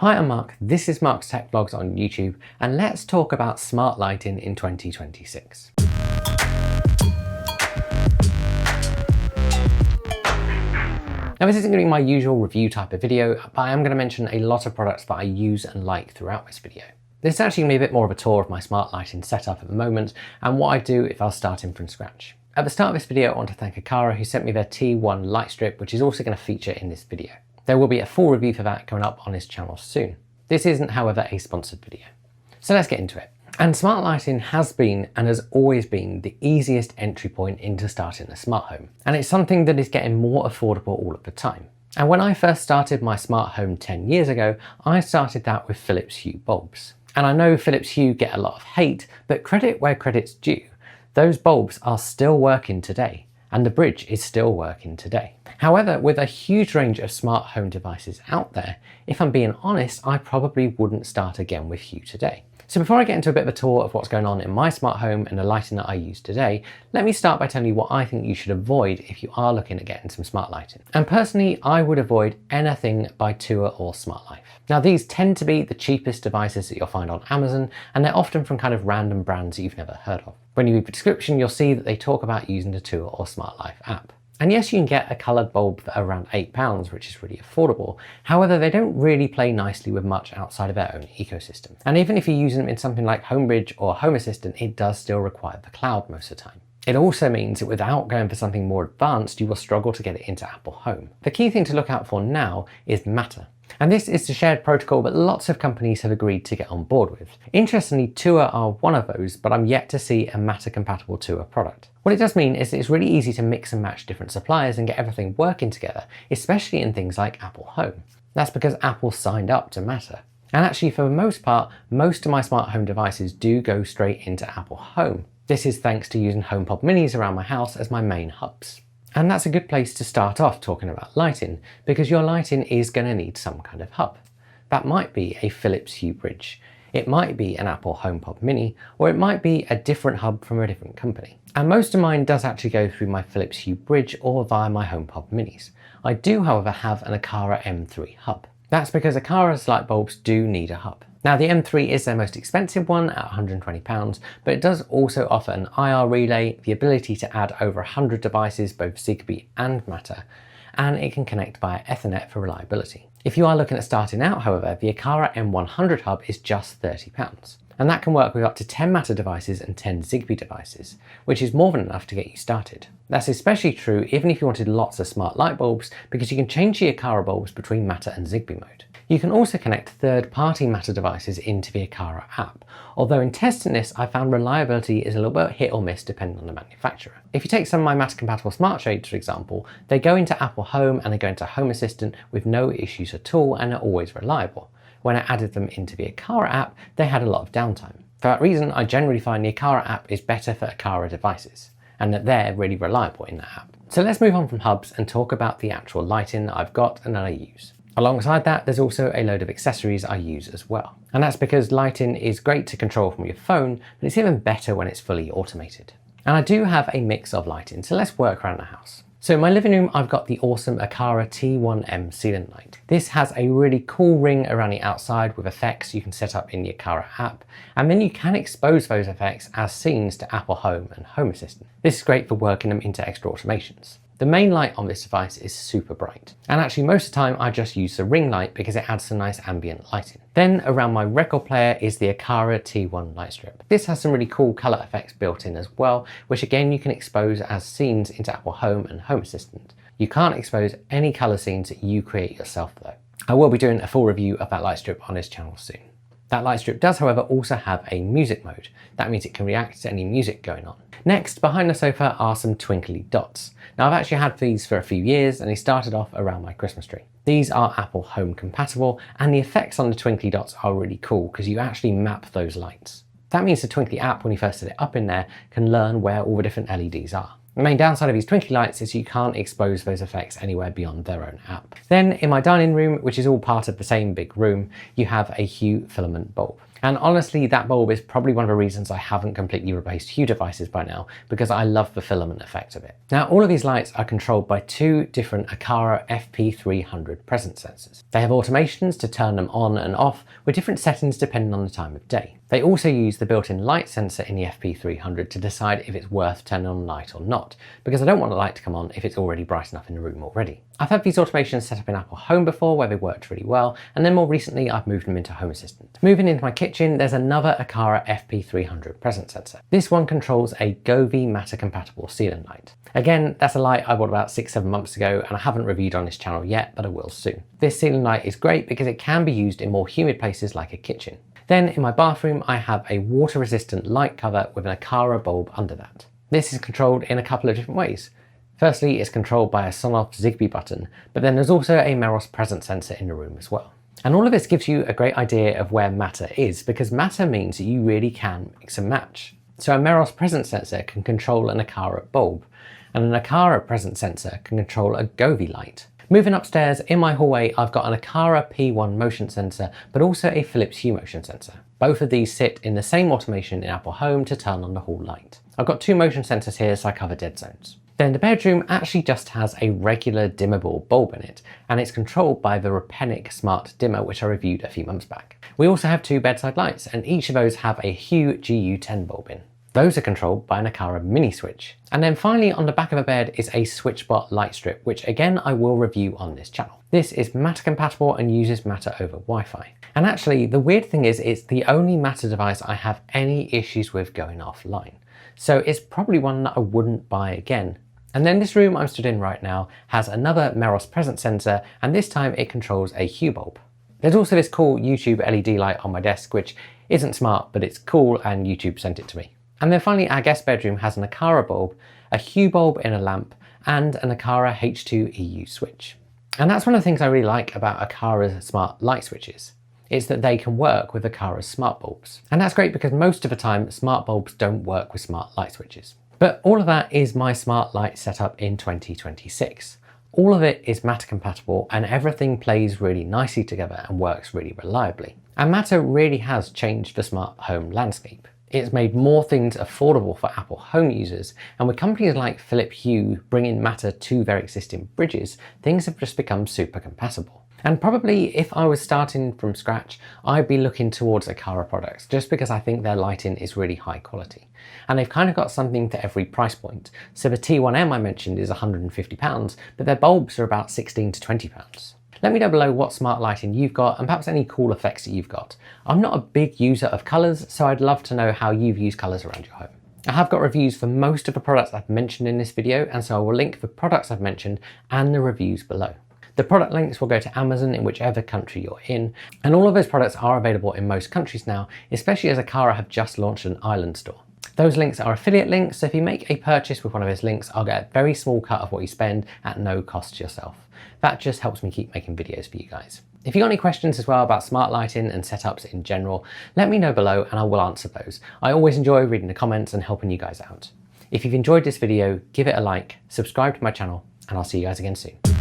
Hi, I'm Mark. This is Mark's Tech Vlogs on YouTube, and let's talk about smart lighting in 2026. Now, this isn't going to be my usual review type of video, but I am going to mention a lot of products that I use and like throughout this video. This is actually going to be a bit more of a tour of my smart lighting setup at the moment, and what I do if I was starting from scratch. At the start of this video, I want to thank Aqara, who sent me their T1 light strip, which is also going to feature in this video. There will be a full review for that coming up on his channel soon. This isn't, however, a sponsored video. So let's get into it. And smart lighting has been and has always been the easiest entry point into starting a smart home. And it's something that is getting more affordable all of the time. And when I first started my smart home 10 years ago, I started that with Philips Hue bulbs. And I know Philips Hue get a lot of hate, but credit where credit's due. Those bulbs are still working today, and the bridge is still working today. However, with a huge range of smart home devices out there, if I'm being honest, I probably wouldn't start again with Hue today. So before I get into a bit of a tour of what's going on in my smart home and the lighting that I use today, let me start by telling you what I think you should avoid if you are looking at getting some smart lighting. And personally, I would avoid anything by TUA or SmartLife. Now, these tend to be the cheapest devices that you'll find on Amazon, and they're often from kind of random brands that you've never heard of. When you read the description, you'll see that they talk about using the TUA or SmartLife app. And yes, you can get a coloured bulb for around £8, which is really affordable. However, they don't really play nicely with much outside of their own ecosystem. And even if you're using them in something like HomeBridge or Home Assistant, it does still require the cloud most of the time. It also means that without going for something more advanced, you will struggle to get it into Apple Home. The key thing to look out for now is Matter. And this is the shared protocol that lots of companies have agreed to get on board with. Interestingly, TUA are one of those, but I'm yet to see a Matter compatible TUA product. What it does mean is that it's really easy to mix and match different suppliers and get everything working together, especially in things like Apple Home. That's because Apple signed up to Matter. And actually, for the most part, most of my smart home devices do go straight into Apple Home. This is thanks to using HomePod minis around my house as my main hubs. And that's a good place to start off talking about lighting, because your lighting is going to need some kind of hub. That might be a Philips Hue bridge, it might be an Apple HomePod mini, or it might be a different hub from a different company. And most of mine does actually go through my Philips Hue bridge or via my HomePod minis. I do, however, have an Aqara M3 hub. That's because Aqara's light bulbs do need a hub. Now, the M3 is their most expensive one at £120, but it does also offer an IR relay, the ability to add over 100 devices, both Zigbee and Matter, and it can connect via Ethernet for reliability. If you are looking at starting out, however, the Aqara M100 hub is just £30. And that can work with up to 10 Matter devices and 10 Zigbee devices, which is more than enough to get you started. That's especially true even if you wanted lots of smart light bulbs, because you can change the Aqara bulbs between Matter and Zigbee mode. You can also connect third-party Matter devices into the Aqara app, although in testing this I found reliability is a little bit hit or miss depending on the manufacturer. If you take some of my Matter compatible smart shades, for example, they go into Apple Home and they go into Home Assistant with no issues at all, and are always reliable. When I added them into the Aqara app, they had a lot of downtime. For that reason, I generally find the Aqara app is better for Aqara devices, and that they're really reliable in that app. So let's move on from hubs and talk about the actual lighting that I've got and that I use. Alongside that, there's also a load of accessories I use as well. And that's because lighting is great to control from your phone, but it's even better when it's fully automated. And I do have a mix of lighting, so let's work around the house. So in my living room, I've got the awesome Aqara T1M ceiling light. This has a really cool ring around the outside with effects you can set up in the Aqara app, and then you can expose those effects as scenes to Apple Home and Home Assistant. This is great for working them into extra automations. The main light on this device is super bright, and actually most of the time I just use the ring light because it adds some nice ambient lighting. Then around my record player is the Aqara T1 light strip. This has some really cool colour effects built in as well, which again you can expose as scenes into Apple Home and Home Assistant. You can't expose any colour scenes that you create yourself though. I will be doing a full review of that light strip on this channel soon. That light strip does, however, also have a music mode. That means it can react to any music going on. Next, behind the sofa are some twinkly dots. Now, I've actually had these for a few years, and they started off around my Christmas tree. These are Apple Home compatible, and the effects on the twinkly dots are really cool because you actually map those lights. That means the Twinkly app, when you first set it up in there, can learn where all the different LEDs are. The main downside of these twinkly lights is you can't expose those effects anywhere beyond their own app. Then in my dining room, which is all part of the same big room, you have a Hue filament bulb. And honestly, that bulb is probably one of the reasons I haven't completely replaced Hue devices by now, because I love the filament effect of it. Now, all of these lights are controlled by two different Aqara FP300 presence sensors. They have automations to turn them on and off with different settings depending on the time of day. They also use the built-in light sensor in the FP300 to decide if it's worth turning on light or not, because I don't want the light to come on if it's already bright enough in the room already. I've had these automations set up in Apple Home before where they worked really well, and then more recently I've moved them into Home Assistant. Moving into my kitchen, there's another Aqara FP300 presence sensor. This one controls a Govee Matter compatible ceiling light. Again, that's a light I bought about 6-7 months ago and I haven't reviewed on this channel yet, but I will soon. This ceiling light is great because it can be used in more humid places like a kitchen. Then in my bathroom, I have a water resistant light cover with an Aqara bulb under that. This is controlled in a couple of different ways. Firstly, it's controlled by a Sonoff Zigbee button, but then there's also a Meros presence sensor in the room as well. And all of this gives you a great idea of where Matter is, because Matter means that you really can mix and match. So a Meros presence sensor can control an Aqara bulb, and an Aqara presence sensor can control a Govee light. Moving upstairs, in my hallway, I've got an Aqara P1 motion sensor, but also a Philips Hue motion sensor. Both of these sit in the same automation in Apple Home to turn on the hall light. I've got two motion sensors here, so I cover dead zones. Then the bedroom actually just has a regular dimmable bulb in it, and it's controlled by the Repenic Smart Dimmer, which I reviewed a few months back. We also have two bedside lights, and each of those have a Hue GU10 bulb in. Those are controlled by an Aqara mini switch. And then finally on the back of a bed is a SwitchBot light strip, which again I will review on this channel. This is Matter compatible and uses Matter over Wi-Fi. And actually the weird thing is it's the only Matter device I have any issues with going offline. So it's probably one that I wouldn't buy again. And then this room I'm stood in right now has another Meros presence sensor, and this time it controls a Hue bulb. There's also this cool YouTube LED light on my desk, which isn't smart, but it's cool and YouTube sent it to me. And then finally, our guest bedroom has an Aqara bulb, a Hue bulb in a lamp, and an Aqara H2 EU switch. And that's one of the things I really like about Aqara's smart light switches, is that they can work with Aqara's smart bulbs. And that's great because most of the time, smart bulbs don't work with smart light switches. But all of that is my smart light setup in 2026. All of it is Matter compatible and everything plays really nicely together and works really reliably. And Matter really has changed the smart home landscape. It's made more things affordable for Apple Home users, and with companies like Philips Hue bringing Matter to their existing bridges, things have just become super compatible. And probably if I was starting from scratch, I'd be looking towards Aqara products just because I think their lighting is really high quality. And they've kind of got something for every price point. So the T1M I mentioned is £150, but their bulbs are about £16 to £20. Let me know below what smart lighting you've got and perhaps any cool effects that you've got. I'm not a big user of colours, so I'd love to know how you've used colours around your home. I have got reviews for most of the products I've mentioned in this video, and so I will link the products I've mentioned and the reviews below. The product links will go to Amazon in whichever country you're in, and all of those products are available in most countries now, especially as Aqara have just launched an Ireland store. Those links are affiliate links, so if you make a purchase with one of those links, I'll get a very small cut of what you spend at no cost to yourself. That just helps me keep making videos for you guys. If you've got any questions as well about smart lighting and setups in general, let me know below and I will answer those. I always enjoy reading the comments and helping you guys out. If you've enjoyed this video, give it a like, subscribe to my channel, and I'll see you guys again soon.